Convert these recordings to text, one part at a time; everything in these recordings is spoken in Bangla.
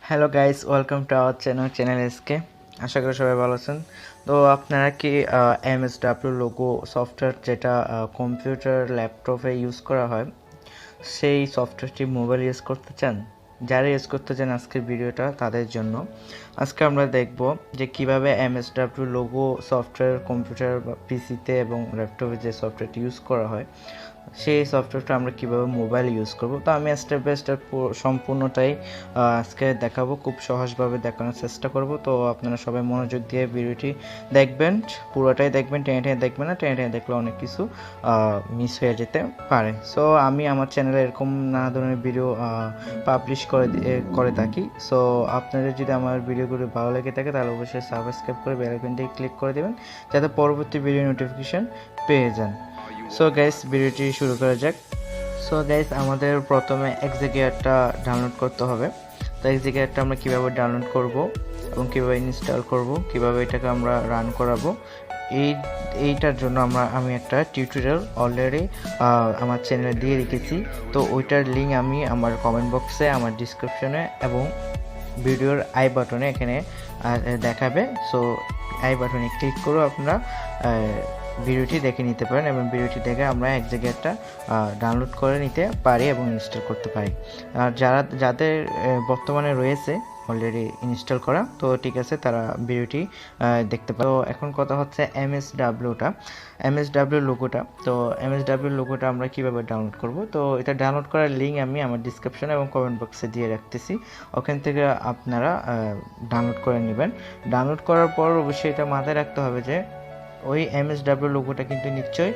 Hello guys, welcome to our channel SK. আশা করি সবাই ভালো আছেন। তো আপনারা কি MSW লোগো সফটওয়্যার যেটা কম্পিউটার ল্যাপটপে ইউজ করা হয় সেই সফটওয়্যারটি মোবাইল ইউজ করতে চান? যারা ইউজ করতে চান আজকের ভিডিওটা তাদের জন্য। আজকে আমরা দেখব যে কিভাবে MSW লোগো সফটওয়্যার কম্পিউটার বা পিসিতে এবং ল্যাপটপে যে সফটওয়্যারটি ইউজ করা হয় সেই সফটওয়্যারটা আমরা কিভাবে মোবাইল ইউজ করব। তো আমি স্টেপ বাই স্টেপ সম্পূর্ণটাই আজকে দেখাবো, খুব সহজভাবে দেখানোর চেষ্টা করব। তো আপনারা সবাই মনোযোগ দিয়ে ভিডিওটি দেখবেন, পুরোটাই দেখবেন, টেনে টেনে দেখবেন না, টেনে টেনে দেখলে অনেক কিছু মিস হয়ে যেতে পারে। সো আমি আমার চ্যানেলে এরকম নানা ধরনের ভিডিও পাবলিশ করে থাকি। সো আপনাদের যদি আমার ভিডিওগুলো ভালো লেগে থাকে তাহলে অবশ্যই সাবস্ক্রাইব করে বেল আইকনটি ক্লিক করে দেবেন যাতে পরবর্তী ভিডিও নোটিফিকেশন পেয়ে যান। সো গাইস, ভিডিওটি শুরু করা যাক। সো গাইস, আমাদের প্রথমে এক্সাগিয়ারটা ডাউনলোড করতে হবে। তো এক্সাগিয়ারটা আমরা কিভাবে ডাউনলোড করব এবং কিভাবে ইনস্টল করব, কিভাবে এটাকে আমরা রান করাবো, এইটার জন্য আমি একটা টিউটোরিয়াল অলরেডি আমার চ্যানেলে দিয়ে রেখেছি। তো ওইটার লিঙ্ক আমি আমার কমেন্ট বক্সে, আমার ডিসক্রিপশনে এবং ভিডিওর আই বাটনে এখানে দেখাবে। সো আই বাটনে ক্লিক করে আপনারা ভিডিওটি দেখে নিতে পারেন এবং ভিডিওটি দেখে আমরা এক্সাগিয়ারটা ডাউনলোড করে নিতে পারি এবং ইনস্টল করতে পারি। আর যাদের বর্তমানে রয়েছে অলরেডি ইনস্টল করা, তো ঠিক আছে, তারা ভিডিওটি দেখতে পারে। তো এখন কথা হচ্ছে MSW লোগোটা। তো MSW লোগোটা আমরা কিভাবে ডাউনলোড করব? তো এটা ডাউনলোড করার লিঙ্ক আমি আমার ডিসক্রিপশন এবং কমেন্ট বক্সে দিয়ে রাখতেছি। ওখান থেকে আপনারা ডাউনলোড করে নেবেন। ডাউনলোড করার পর অবশ্যই এটা মাথায় রাখতে হবে যে ওই MSW লোগোটা কিন্তু নিশ্চয়ই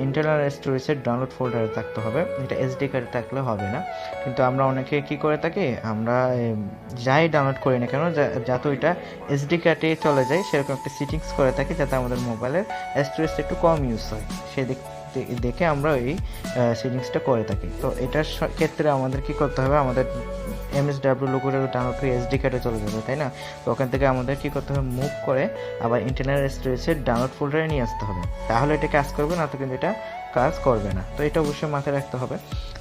ইন্টারনাল স্টোরেজের ডাউনলোড ফোল্ডারে থাকতে হবে, এটা SD কার্ডে থাকলে হবে না। কিন্তু আমরা অনেকে কি করে থাকি, আমরা যাই ডাউনলোড করি না কেন যাতে ওইটা SD কার্ডে চলে যায় সেরকম একটা সেটিংস করে থাকি যাতে আমাদের মোবাইলের স্টোরেজটা একটু কম ইউজ হয়, সেদিক দেখে আমরা এই সেটিংসটা করে থাকি। তো এটার ক্ষেত্রে আমাদের কি করতে হবে, আমাদের MSW লোগোটা ডাউনলোড করে SD কার্ডে চলে যাবে, তাই না? তো ওখান থেকে আমাদের কি করতে হবে, মুভ করে আবার ইন্টারনাল স্টোরেজের ডাউনলোড ফোল্ডারে নিয়ে আসতে হবে, তাহলে এটা কাজ করবে, না তো কিন্তু এটা কাজ করবে না। তো এটা অবশ্যই মাথায় রাখতে হবে।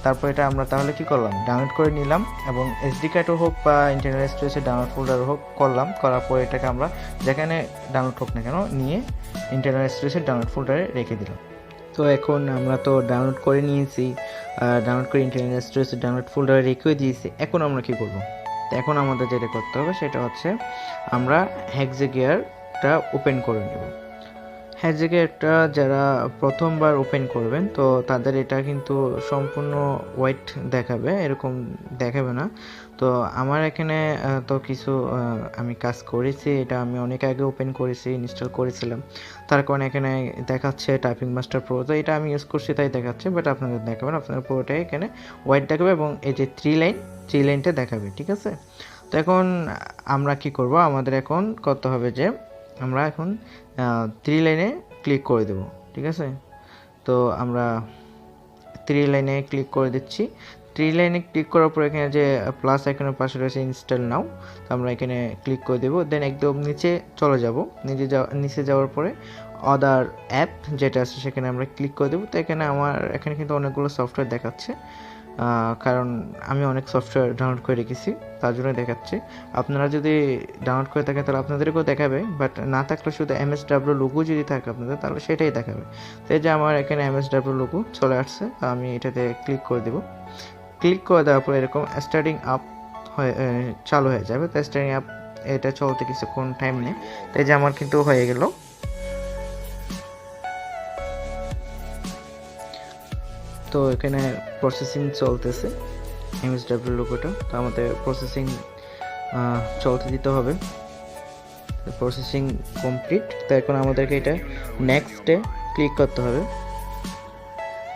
তারপর এটা আমরা তাহলে কি করলাম, ডাউনলোড করে নিলাম এবং SD কার্ডও হোক বা ইন্টারনাল স্টোরেজের ডাউনলোড ফোল্ডারও হোক করার পর এটাকে আমরা যেখানে ডাউনলোড হোক না কেন নিয়ে ইন্টারনাল স্টোরেজের ডাউনলোড ফোল্ডারে রেখে দিলাম। তো এখন আমরা তো ডাউনলোড করে নিয়েছি, ডাউনলোড করে ইন্টারনাল স্টোরেজ ডাউনলোড ফোল্ডারে রেখে দিয়েছি। এখন আমরা কি করব? তো এখন আমাদের যেটা করতে হবে সেটা হচ্ছে আমরা এক্সাগিয়ারটা ওপেন করে নেব। এক্সাগিয়ারটা যারা প্রথমবার ওপেন করবেন তো তাদের এটা কিন্তু সম্পূর্ণ ওয়াইট দেখাবে, এরকম দেখাবে না। তো আমার এখানে তো কিছু আমি কাজ করেছি, এটা আমি অনেক আগে ওপেন করেছি, ইনস্টল করেছিলাম, তার কারণে এখানে দেখাচ্ছে টাইপিং মাস্টার প্রো। তো এটা আমি ইউজ করছি তাই দেখাচ্ছে, বাট আপনাদের দেখাবেন, আপনাদের পুরোটাই এখানে হোয়াইট দেখাবে এবং এই যে থ্রি লাইনটা দেখাবে, ঠিক আছে? তো এখন আমরা কি করব, আমাদের এখন করতে হবে যে আমরা এখন থ্রি লাইনে ক্লিক করে দেব, ঠিক আছে? তো আমরা থ্রি লাইনে ক্লিক করে দিচ্ছি। থ্রি লাইনে ক্লিক করার পর এখানে যে প্লাস আইকনের পাশে রয়েছে ইনস্টল নাও, তো আমরা এখানে ক্লিক করে দেবো। দেন একদম নিচে চলে যাব, নিচে যাওয়ার পরে আদার অ্যাপ যেটা আছে সেখানে আমরা ক্লিক করে দেবো। তো এখানে কিন্তু অনেকগুলো সফটওয়্যার দেখাচ্ছে, কারণ আমি অনেক সফটওয়্যার ডাউনলোড করে রেখেছি, তার জন্য দেখাচ্ছে। আপনারা যদি ডাউনলোড করে থাকেন তাহলে আপনাদেরকেও দেখাবে, বাট না থাকলে শুধু MSW লোগো যদি থাকে আপনাদের তাহলে সেটাই দেখাবে। তো এই যে আমার এখানে MSW লোগো চলে আসছে, আমি এটাতে ক্লিক করে দেবো। ক্লিক করে দেওয়ার পর এরকম স্টার্টিং আপ চালু হয়ে যাবে। তো স্টার্টিং আপ এটা চলতে কিছুক্ষণ টাইম নেই। তো এই যে আমার কিন্তু হয়ে গেল। তো এখানে প্রসেসিং চলতেছে MSW লোগোটা, তো আমাদের প্রসেসিং চলতে দিতে হবে। Processing complete. তো এখন আমাদেরকে এটা নেক্সটে ক্লিক করতে হবে,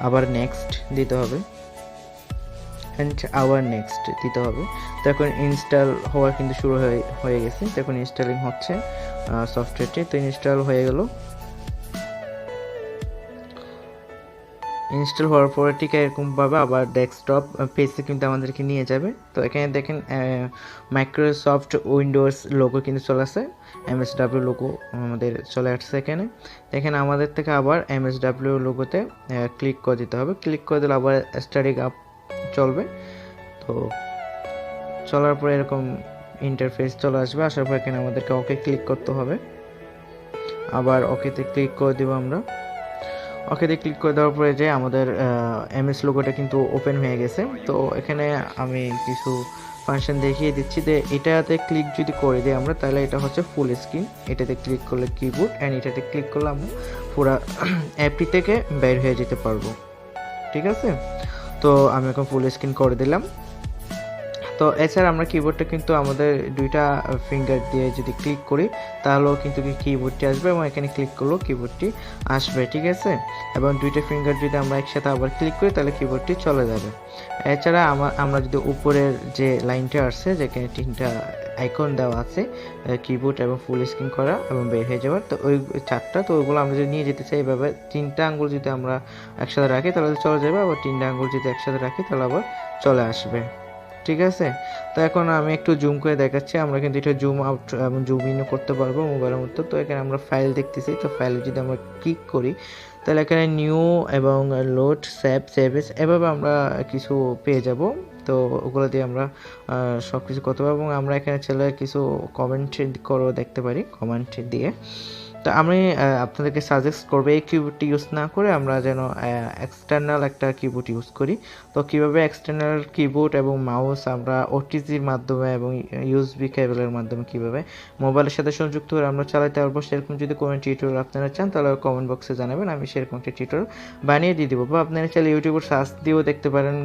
আবার নেক্সট দিতে হবে অ্যান্ড আবার নেক্সট দিতে হবে। তো এখন ইনস্টল হওয়ার কিন্তু শুরু হয়ে গেছে। তো এখন ইনস্টলিং হচ্ছে সফটওয়্যারটি। তো ইনস্টল হয়ে গেল। ইনস্টল হওয়ার পরে ঠিক এরকমভাবে আবার ডেস্কটপ পেজে কিন্তু আমাদেরকে নিয়ে যাবে। তো এখানে দেখেন মাইক্রোসফট উইন্ডোজ লোগো কিন্তু চলে আসে, MSW লোগো আমাদের চলে আসছে এখানে। এখানে আমাদের থেকে আবার MSW লোগোতে ক্লিক করে দিতে হবে। ক্লিক করে দিলে আবার স্টার্টিং আপ চলবে। তো চলার পরে এরকম ইন্টারফেস চলে আসবে। আসার পর এখানে আমাদেরকে ওকে ক্লিক করতে হবে। আবার ওকেতে ক্লিক করে দেবো আমরা। ওকেতে ক্লিক করে দেওয়ার পরে যে আমাদের এমএস লোগোটা কিন্তু ওপেন হয়ে গেছে। তো এখানে আমি কিছু ফাংশন দেখিয়ে দিচ্ছি যে এটাতে ক্লিক যদি করে দিই আমরা, তাহলে এটা হচ্ছে ফুল স্ক্রিন। এটাতে ক্লিক করলে কিবোর্ড, অ্যান্ড এটাতে ক্লিক করলে আমরা পুরো অ্যাপটি থেকে বের হয়ে যেতে পারবো। ঠিক আছে, তো আমি এখন ফুল স্ক্রিন করে দিলাম। তো এছাড়া আমরা কিবোর্ডটা কিন্তু আমাদের দুইটা ফিঙ্গার দিয়ে যদি ক্লিক করি তাহলেও কিন্তু কিবোর্ডটি আসবে, এবং এখানে ক্লিক করলেও কিবোর্ডটি আসবে। ঠিক আছে, এবং দুইটা ফিঙ্গার যদি আমরা একসাথে আবার ক্লিক করি তাহলে কিবোর্ডটি চলে যাবে। এছাড়া আমরা যদি উপরের যে লাইনটা আসছে যেখানে তিনটা আইকন দেওয়া আছে, কিবোর্ড এবং ফুল স্ক্রিন করা এবং বের হয়ে যাওয়ার, তো ওই চারটা, তো ওইগুলো আমরা যদি নিয়ে যেতে চাই এভাবে তিনটা আঙ্গুল যদি আমরা একসাথে রাখি তাহলে চলে যাবে, আবার তিনটা আঙ্গুল যদি একসাথে রাখি তাহলে আবার চলে আসবে। ঠিক আছে, তো এখন আমি একটু জুম করে দেখাচ্ছি। আমরা কিন্তু এটা জুম আউট এবং জুম ইনও করতে পারবো মোবাইলের মতো। তো এখানে আমরা ফাইল দেখতেছি, তো ফাইলে যদি আমরা ক্লিক করি তাহলে এখানে নিউ এবং লোড, সেভেস এভাবে আমরা কিছু পেয়ে যাব। তো ওগুলো দিয়ে আমরা সব কিছু করতে পারবো, এবং আমরা এখানে ছেলে কিছু কমেন্ট করেও দেখতে পারি কমেন্ট দিয়ে। তো আমি আপনাদেরকে সাজেস্ট করবো এই কিবোর্ডটি ইউজ না করে আমরা যেন এক্সটার্নাল একটা কিবোর্ড ইউজ করি। তো কীভাবে এক্সটার্নাল কিবোর্ড এবং মাউস আমরা ওটিজির মাধ্যমে এবং ইউএসবি কেবলের মাধ্যমে কীভাবে মোবাইলের সাথে সংযুক্ত করে আমরা চালাতে পারবো, সেরকম যদি কোনো টিউটোরিয়াল আপনারা চান তাহলে কমেন্ট বক্সে জানাবেন, আমি সেরকম একটা টিউটোরিয়াল বানিয়ে দিয়ে দেবো। বা আপনারা চাইলে ইউটিউবে সার্চ দিয়েও দেখতে পারেন।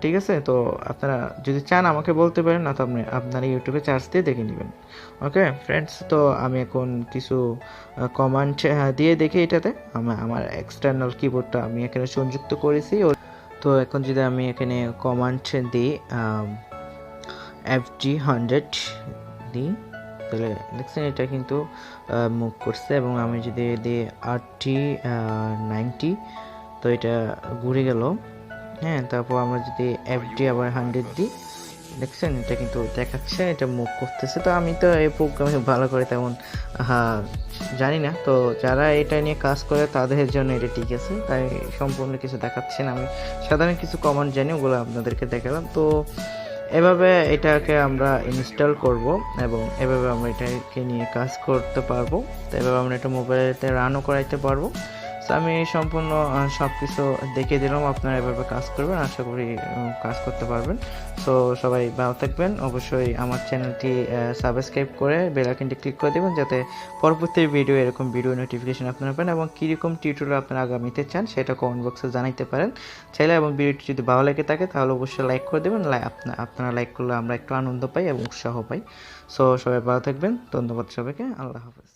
ঠিক আছে, তো আপনারা যদি চান আমাকে বলতে পারেন, না তো আপনারা ইউটিউবে সার্চ দিয়ে দেখে নেবেন। ওকে ফ্রেন্ডস, তো আমি এখন কিছু কমান্ড দিয়ে দেখি এটাতে আমার এক্সটার্নাল কিবোর্ডটা আমি এখানে সংযুক্ত করেছি। তো এখন যদি আমি এখানে কমান্ড দিই FG100 দিই, তাহলে দেখছেন এটা কিন্তু মুভ করছে। এবং আমি যদি দিই RT90, তো এটা ঘুরে গেল। হ্যাঁ, তারপর আমরা যদি FD আবার 100 দিই, দেখছেন এটা কিন্তু দেখাচ্ছে এটা মুভ করতেছে। তো আমি তো এই প্রোগ্রামে ভালো করে তেমন জানি না, তো যারা এটা নিয়ে কাজ করে তাদের জন্য এটা ঠিক আছে, তাই সম্পূর্ণ কিছু দেখাচ্ছে না। আমি সাধারণ কিছু কমান্ড জানি, ওগুলো আপনাদেরকে দেখালাম। তো এভাবে এটাকে আমরা ইনস্টল করব এবং এভাবে আমরা এটাকে নিয়ে কাজ করতে পারবো। তো এভাবে আমরা এটা মোবাইলেতে রানও করাইতে পারবো। তো আমি সম্পূর্ণ সব কিছু দেখিয়ে দিলাম, আপনারা এভাবে কাজ করবেন, আশা করি কাজ করতে পারবেন। সো সবাই ভালো থাকবেন। অবশ্যই আমার চ্যানেলটি সাবস্ক্রাইব করে বেল আইকনটি ক্লিক করে দেবেন, যাতে পরবর্তী ভিডিও এরকম ভিডিও নোটিফিকেশন আপনারা পান, এবং কীরকম টিউটোরিয়াল আপনারা আগামীতে চান সেটা কমেন্ট বক্সে জানাইতে পারেন চাইলে। এবং ভিডিওটি যদি ভালো লেগে থাকে তাহলে অবশ্যই লাইক করে দেবেন। আপনারা লাইক করলে আমরা একটু আনন্দ পাই এবং উৎসাহ পাই। সো সবাই ভালো থাকবেন, ধন্যবাদ সবাইকে, আল্লাহ হাফেজ।